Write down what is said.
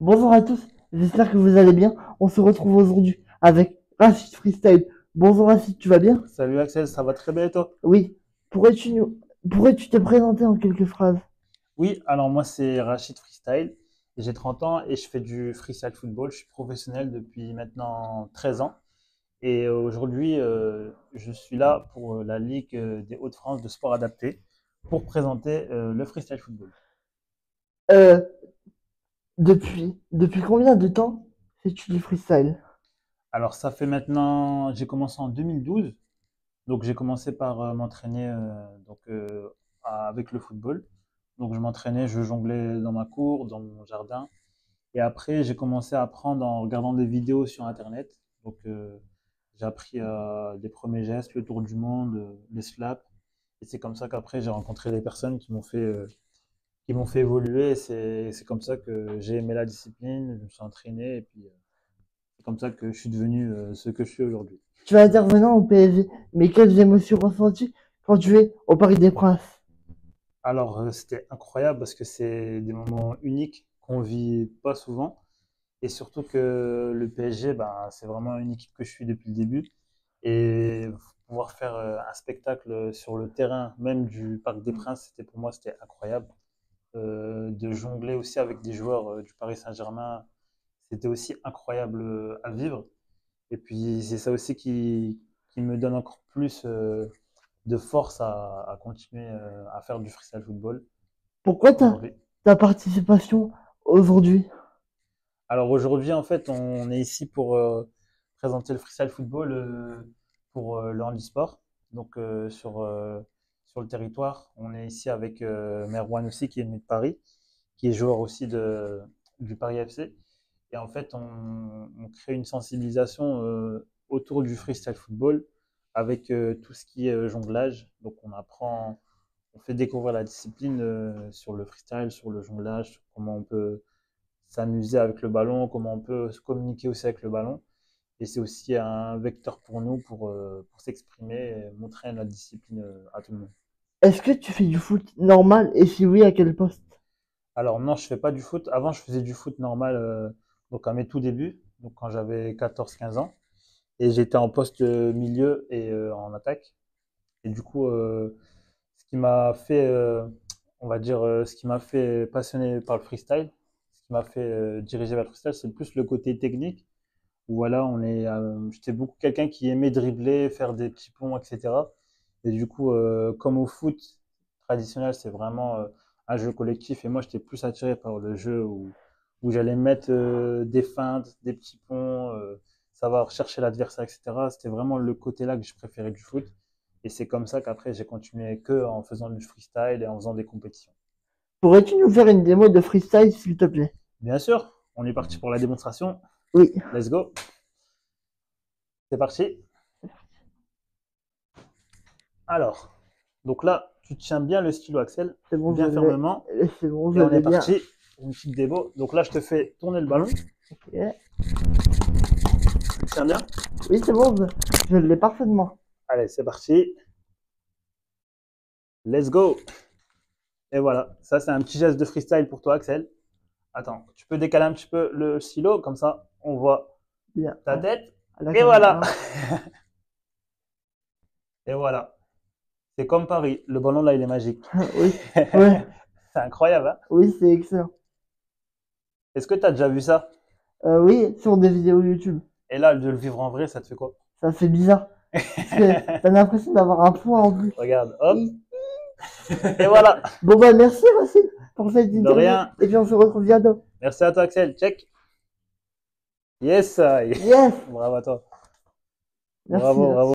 Bonjour à tous, j'espère que vous allez bien. On se retrouve aujourd'hui avec Rachid Freestyle. Bonjour Rachid, tu vas bien? Salut Axel, ça va très bien et toi? Oui. Pourrais-tu te présenter en quelques phrases? Oui, alors moi c'est Rachid Freestyle, j'ai 30 ans et je fais du freestyle football. Je suis professionnel depuis maintenant 13 ans et aujourd'hui je suis là pour la Ligue des Hauts-de-France de sport adapté pour présenter le freestyle football. Euh, depuis combien de temps fais-tu du freestyle? Alors ça fait maintenant, j'ai commencé en 2012, donc j'ai commencé par m'entraîner avec le football. Donc je m'entraînais, je jonglais dans ma cour, dans mon jardin. Et après, j'ai commencé à apprendre en regardant des vidéos sur Internet. Donc, j'ai appris des premiers gestes, le tour du monde, les slaps. Et c'est comme ça qu'après, j'ai rencontré des personnes qui m'ont fait évoluer. Et c'est comme ça que j'ai aimé la discipline, je me suis entraîné. Et puis, c'est comme ça que je suis devenu ce que je suis aujourd'hui. Tu vas intervenir au PSG, mais quelles émotions ressenties quand tu es au Parc des Princes? Alors, c'était incroyable parce que c'est des moments uniques qu'on vit pas souvent. Et surtout que le PSG, ben, c'est vraiment une équipe que je suis depuis le début. Et pouvoir faire un spectacle sur le terrain, même du Parc des Princes, c'était pour moi c'était incroyable. De jongler aussi avec des joueurs du Paris Saint-Germain, c'était aussi incroyable à vivre. Et puis c'est ça aussi qui me donne encore plus de force à continuer à faire du freestyle football Pourquoi aujourd'hui. ta participation aujourd'hui? Alors aujourd'hui, en fait, on est ici pour présenter le freestyle football pour le handisport. Donc sur le territoire, on est ici avec Merwan aussi, qui est venu de Paris, qui est joueur aussi du Paris FC. Et en fait, on crée une sensibilisation autour du freestyle football avec tout ce qui est jonglage. Donc on fait découvrir la discipline sur le freestyle, sur le jonglage, sur comment on peut s'amuser avec le ballon, comment on peut se communiquer aussi avec le ballon. Et c'est aussi un vecteur pour nous pour s'exprimer et montrer notre discipline à tout le monde. Est-ce que tu fais du foot normal et si oui, à quel poste? Alors non, je fais pas du foot. Avant, je faisais du foot normal, donc à mes tout débuts, donc quand j'avais 14-15 ans. Et j'étais en poste milieu et en attaque. Et du coup, ce qui m'a fait, on va dire, ce qui m'a fait passionner par le freestyle, ce qui m'a fait diriger vers le freestyle, c'est plus le côté technique. Voilà, j'étais beaucoup quelqu'un qui aimait dribbler, faire des petits ponts, etc. Et du coup, comme au foot traditionnel, c'est vraiment un jeu collectif. Et moi, j'étais plus attiré par le jeu où j'allais mettre des feintes, des petits ponts, savoir chercher l'adversaire, etc. C'était vraiment le côté-là que je préférais du foot. Et c'est comme ça qu'après, j'ai continué que en faisant du freestyle et en faisant des compétitions. Pourrais-tu nous faire une démo de freestyle, s'il te plaît? Bien sûr, on est parti pour la démonstration. Oui. Let's go. C'est parti. Alors, donc là, tu tiens bien le stylo, Axel, C'est bon, je bien l'ai. fermement, C'est bon, je et on est l'ai bien. parti pour une petite démo. Donc là, je te fais tourner le ballon. Ok. Tu tiens bien? Oui, c'est bon, je l'ai parfaitement. Allez, c'est parti. Let's go. Et voilà, ça c'est un petit geste de freestyle pour toi, Axel. Attends, tu peux décaler un petit peu le stylo, comme ça on voit Bien. ta tête. À la Et voilà. caméra. Et voilà. C'est comme Paris. Le ballon là, il est magique. Oui. Ouais. C'est incroyable, hein? Oui, c'est excellent. Est-ce que tu as déjà vu ça? Oui, sur des vidéos YouTube. Et là, de le vivre en vrai, ça te fait quoi? Ça fait bizarre. Parce que t'as l'impression d'avoir un point en plus. Regarde, hop. Oui. Et voilà. Bon, bah, merci, Racine, pour cette De interview. rien. Et puis, on se retrouve bientôt. Merci à toi, Axel. Check. Yes. Yes. Bravo à toi. Merci, Bravo, bravo. merci.